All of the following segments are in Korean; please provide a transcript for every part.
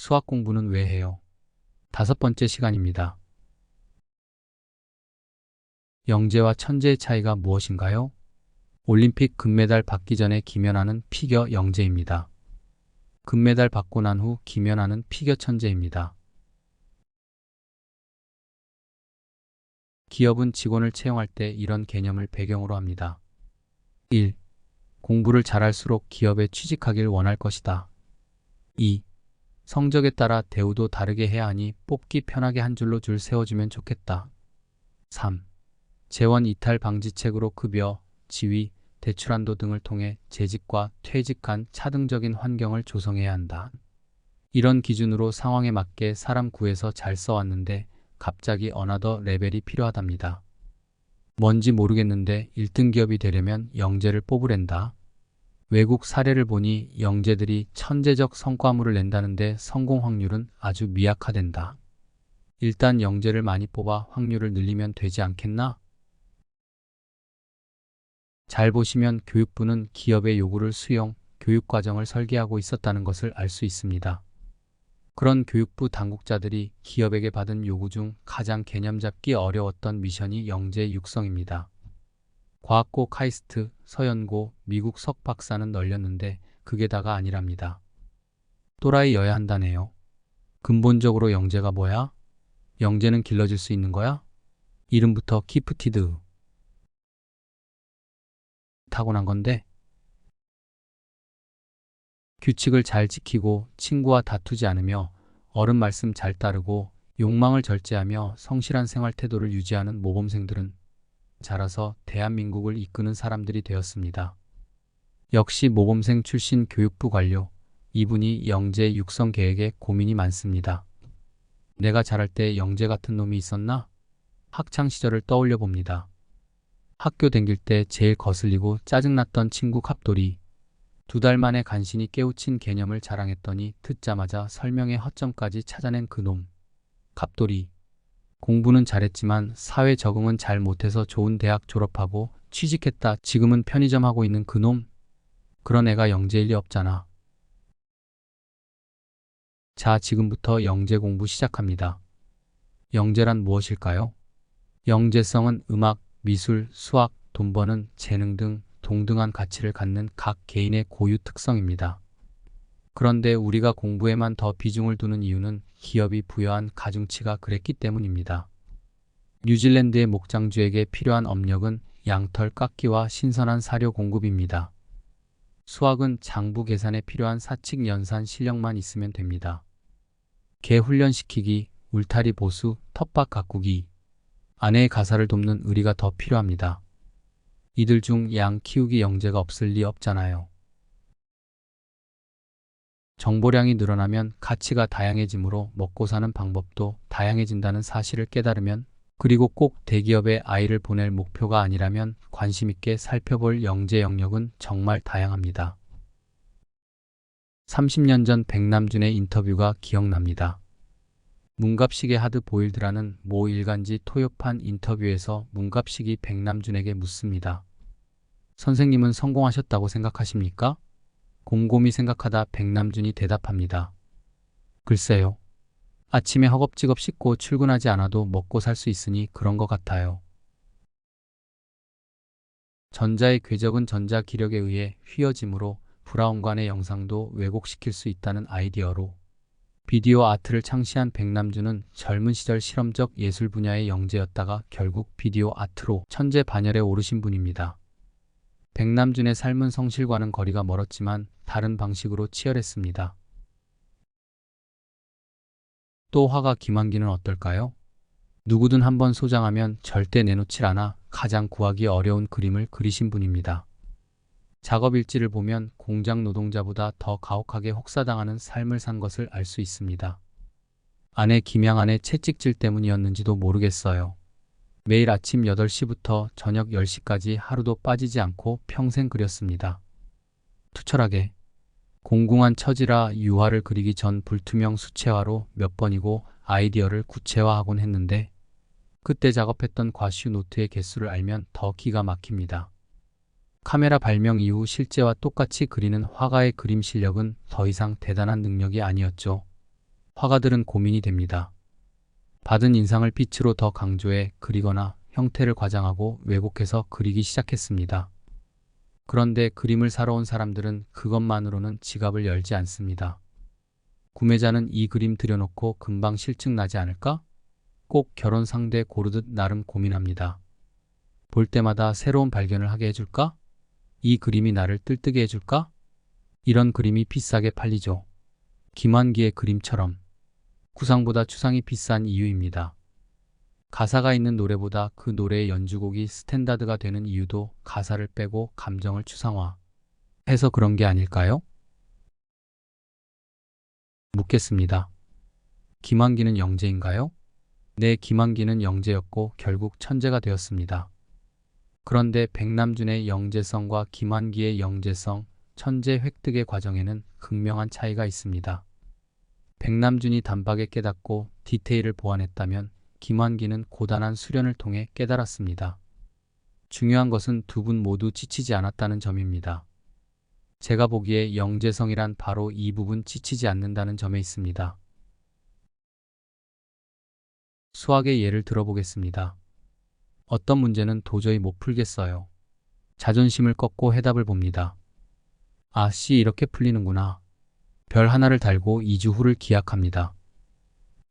수학 공부는 왜 해요? 5번째 시간입니다. 영재와 천재의 차이가 무엇인가요? 올림픽 금메달 받기 전에 김연아는 피겨 영재입니다. 금메달 받고 난 후 김연아는 피겨 천재입니다. 기업은 직원을 채용할 때 이런 개념을 배경으로 합니다. 1. 공부를 잘할수록 기업에 취직하길 원할 것이다. 2. 성적에 따라 대우도 다르게 해야 하니 뽑기 편하게 한 줄로 줄 세워주면 좋겠다. 3. 재원 이탈 방지책으로 급여, 지위, 대출한도 등을 통해 재직과 퇴직 간 차등적인 환경을 조성해야 한다. 이런 기준으로 상황에 맞게 사람 구해서 잘 써왔는데 갑자기 어나더 레벨이 필요하답니다. 뭔지 모르겠는데 1등 기업이 되려면 영재를 뽑으랜다. 외국 사례를 보니 영재들이 천재적 성과물을 낸다는데 성공 확률은 아주 미약하댄다. 일단 영재를 많이 뽑아 확률을 늘리면 되지 않겠나? 잘 보시면 교육부는 기업의 요구를 수용, 교육과정을 설계하고 있었다는 것을 알 수 있습니다. 그런 교육부 당국자들이 기업에게 받은 요구 중 가장 개념 잡기 어려웠던 미션이 영재 육성입니다. 과학고 카이스트, 서연고, 미국 석박사는 널렸는데 그게 다가 아니랍니다. 또라이여야 한다네요. 근본적으로 영재가 뭐야? 영재는 길러질 수 있는 거야? 이름부터 기프티드. 타고난 건데 규칙을 잘 지키고 친구와 다투지 않으며 어른 말씀 잘 따르고 욕망을 절제하며 성실한 생활 태도를 유지하는 모범생들은 자라서 대한민국을 이끄는 사람들이 되었습니다. 역시 모범생 출신 교육부 관료, 이분이 영재 육성 계획에 고민이 많습니다. 내가 자랄 때 영재 같은 놈이 있었나? 학창 시절을 떠올려 봅니다. 학교 다닐 때 제일 거슬리고 짜증났던 친구 갑돌이, 2달 만에 간신히 깨우친 개념을 자랑했더니 듣자마자 설명의 허점까지 찾아낸 그놈. 갑돌이. 공부는 잘했지만 사회 적응은 잘 못해서 좋은 대학 졸업하고 취직했다 지금은 편의점 하고 있는 그놈. 그런 애가 영재일 리 없잖아. 자, 지금부터 영재 공부 시작합니다. 영재란 무엇일까요? 영재성은 음악, 미술, 수학, 돈 버는, 재능 등 동등한 가치를 갖는 각 개인의 고유 특성입니다. 그런데 우리가 공부에만 더 비중을 두는 이유는 기업이 부여한 가중치가 그랬기 때문입니다. 뉴질랜드의 목장주에게 필요한 업력은 양털 깎기와 신선한 사료 공급입니다. 수학은 장부 계산에 필요한 사칙 연산 실력만 있으면 됩니다. 개 훈련시키기, 울타리 보수, 텃밭 가꾸기, 아내의 가사를 돕는 의리가 더 필요합니다. 이들 중 양 키우기 영재가 없을 리 없잖아요. 정보량이 늘어나면 가치가 다양해지므로 먹고 사는 방법도 다양해진다는 사실을 깨달으면, 그리고 꼭 대기업에 아이를 보낼 목표가 아니라면 관심 있게 살펴볼 영재 영역은 정말 다양합니다. 30년 전 백남준의 인터뷰가 기억납니다. 문갑식의 하드보일드라는 모 일간지 토요판 인터뷰에서 문갑식이 백남준에게 묻습니다. 선생님은 성공하셨다고 생각하십니까? 곰곰이 생각하다 백남준이 대답합니다. 글쎄요. 아침에 허겁지겁 씻고 출근하지 않아도 먹고 살 수 있으니 그런 것 같아요. 전자의 궤적은 전자 기력에 의해 휘어지므로 브라운관의 영상도 왜곡시킬 수 있다는 아이디어로 비디오 아트를 창시한 백남준은 젊은 시절 실험적 예술 분야의 영재였다가 결국 비디오 아트로 천재 반열에 오르신 분입니다. 백남준의 삶은 성실과는 거리가 멀었지만 다른 방식으로 치열했습니다. 또 화가 김환기는 어떨까요? 누구든 한번 소장하면 절대 내놓질 않아 가장 구하기 어려운 그림을 그리신 분입니다. 작업 일지를 보면 공장 노동자보다 더 가혹하게 혹사당하는 삶을 산 것을 알 수 있습니다. 아내 김양안의 채찍질 때문이었는지도 모르겠어요. 매일 아침 8시부터 저녁 10시까지 하루도 빠지지 않고 평생 그렸습니다. 투철하게. 공공한 처지라 유화를 그리기 전 불투명 수채화로 몇 번이고 아이디어를 구체화하곤 했는데 그때 작업했던 과슈 노트의 개수를 알면 더 기가 막힙니다. 카메라 발명 이후 실제와 똑같이 그리는 화가의 그림 실력은 더 이상 대단한 능력이 아니었죠. 화가들은 고민이 됩니다. 받은 인상을 빛으로 더 강조해 그리거나 형태를 과장하고 왜곡해서 그리기 시작했습니다. 그런데 그림을 사러 온 사람들은 그것만으로는 지갑을 열지 않습니다. 구매자는 이 그림 들여놓고 금방 실증 나지 않을까? 꼭 결혼 상대 고르듯 나름 고민합니다. 볼 때마다 새로운 발견을 하게 해줄까? 이 그림이 나를 뜰뜨게 해줄까? 이런 그림이 비싸게 팔리죠. 김환기의 그림처럼 구상보다 추상이 비싼 이유입니다. 가사가 있는 노래보다 그 노래의 연주곡이 스탠다드가 되는 이유도 가사를 빼고 감정을 추상화해서 그런 게 아닐까요? 묻겠습니다. 김환기는 영재인가요? 네, 김환기는 영재였고 결국 천재가 되었습니다. 그런데 백남준의 영재성과 김환기의 영재성, 천재 획득의 과정에는 극명한 차이가 있습니다. 백남준이 단박에 깨닫고 디테일을 보완했다면 김환기는 고단한 수련을 통해 깨달았습니다. 중요한 것은 두 분 모두 지치지 않았다는 점입니다. 제가 보기에 영재성이란 바로 이 부분 지치지 않는다는 점에 있습니다. 수학의 예를 들어보겠습니다. 어떤 문제는 도저히 못 풀겠어요. 자존심을 꺾고 해답을 봅니다. 아, 씨 이렇게 풀리는구나. 별 하나를 달고 2주 후를 기약합니다.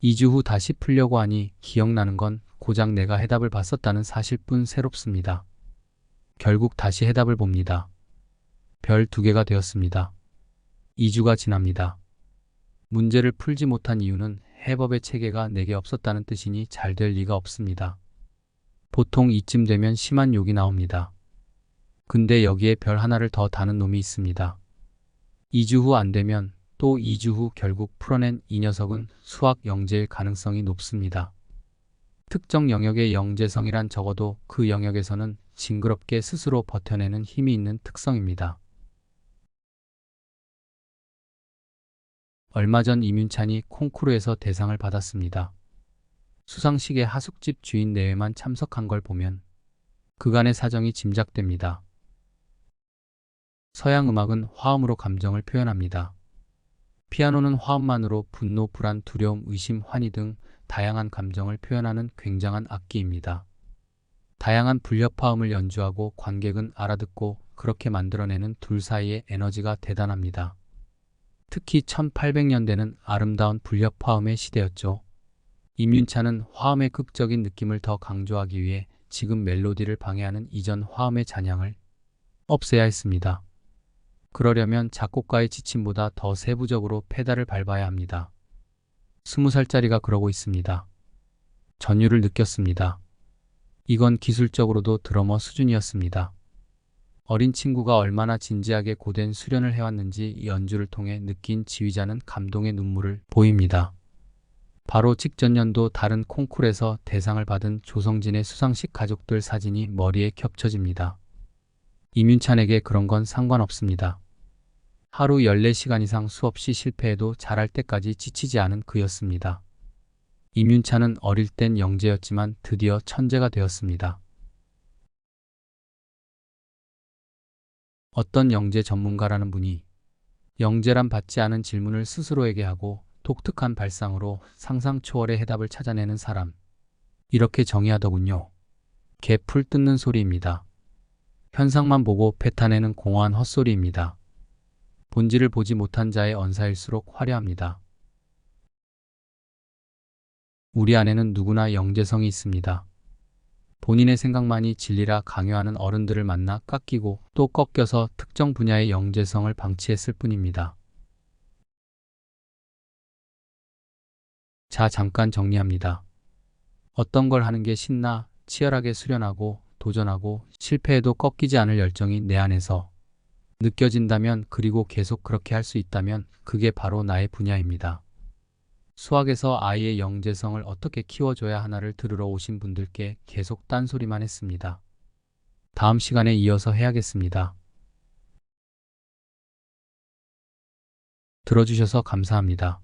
2주 후 다시 풀려고 하니 기억나는 건 고작 내가 해답을 봤었다는 사실뿐 새롭습니다. 결국 다시 해답을 봅니다. 별 2개가 되었습니다. 2주가 지납니다. 문제를 풀지 못한 이유는 해법의 체계가 내게 없었다는 뜻이니 잘 될 리가 없습니다. 보통 이쯤 되면 심한 욕이 나옵니다. 근데 여기에 별 하나를 더 다는 놈이 있습니다. 2주 후 안 되면 또 2주 후 결국 풀어낸 이 녀석은 수학 영재일 가능성이 높습니다. 특정 영역의 영재성이란 적어도 그 영역에서는 징그럽게 스스로 버텨내는 힘이 있는 특성입니다. 얼마 전 이윤찬이 콩쿠르에서 대상을 받았습니다. 수상식의 하숙집 주인 내외만 참석한 걸 보면 그간의 사정이 짐작됩니다. 서양 음악은 화음으로 감정을 표현합니다. 피아노는 화음만으로 분노, 불안, 두려움, 의심, 환희 등 다양한 감정을 표현하는 굉장한 악기입니다. 다양한 불협화음을 연주하고 관객은 알아듣고 그렇게 만들어내는 둘 사이의 에너지가 대단합니다. 특히 1800년대는 아름다운 불협화음의 시대였죠. 임윤찬은 화음의 극적인 느낌을 더 강조하기 위해 지금 멜로디를 방해하는 이전 화음의 잔향을 없애야 했습니다. 그러려면 작곡가의 지침보다 더 세부적으로 페달을 밟아야 합니다. 20살짜리가 그러고 있습니다. 전율을 느꼈습니다. 이건 기술적으로도 드러머 수준이었습니다. 어린 친구가 얼마나 진지하게 고된 수련을 해왔는지 이 연주를 통해 느낀 지휘자는 감동의 눈물을 보입니다. 바로 직전 연도 다른 콩쿠르에서 대상을 받은 조성진의 수상식 가족들 사진이 머리에 겹쳐집니다. 임윤찬에게 그런 건 상관없습니다. 하루 14시간 이상 수없이 실패해도 잘할 때까지 지치지 않은 그였습니다. 임윤찬은 어릴 땐 영재였지만 드디어 천재가 되었습니다. 어떤 영재 전문가라는 분이 영재란 받지 않은 질문을 스스로에게 하고 독특한 발상으로 상상 초월의 해답을 찾아내는 사람, 이렇게 정의하더군요. 개 풀 뜯는 소리입니다. 현상만 보고 뱉어내는 공허한 헛소리입니다. 본질을 보지 못한 자의 언사일수록 화려합니다. 우리 안에는 누구나 영재성이 있습니다. 본인의 생각만이 진리라 강요하는 어른들을 만나 깎이고 또 꺾여서 특정 분야의 영재성을 방치했을 뿐입니다. 자, 잠깐 정리합니다. 어떤 걸 하는 게 신나 치열하게 수련하고 도전하고 실패해도 꺾이지 않을 열정이 내 안에서 느껴진다면, 그리고 계속 그렇게 할 수 있다면 그게 바로 나의 분야입니다. 수학에서 아이의 영재성을 어떻게 키워줘야 하나를 들으러 오신 분들께 계속 딴소리만 했습니다. 다음 시간에 이어서 해야겠습니다. 들어주셔서 감사합니다.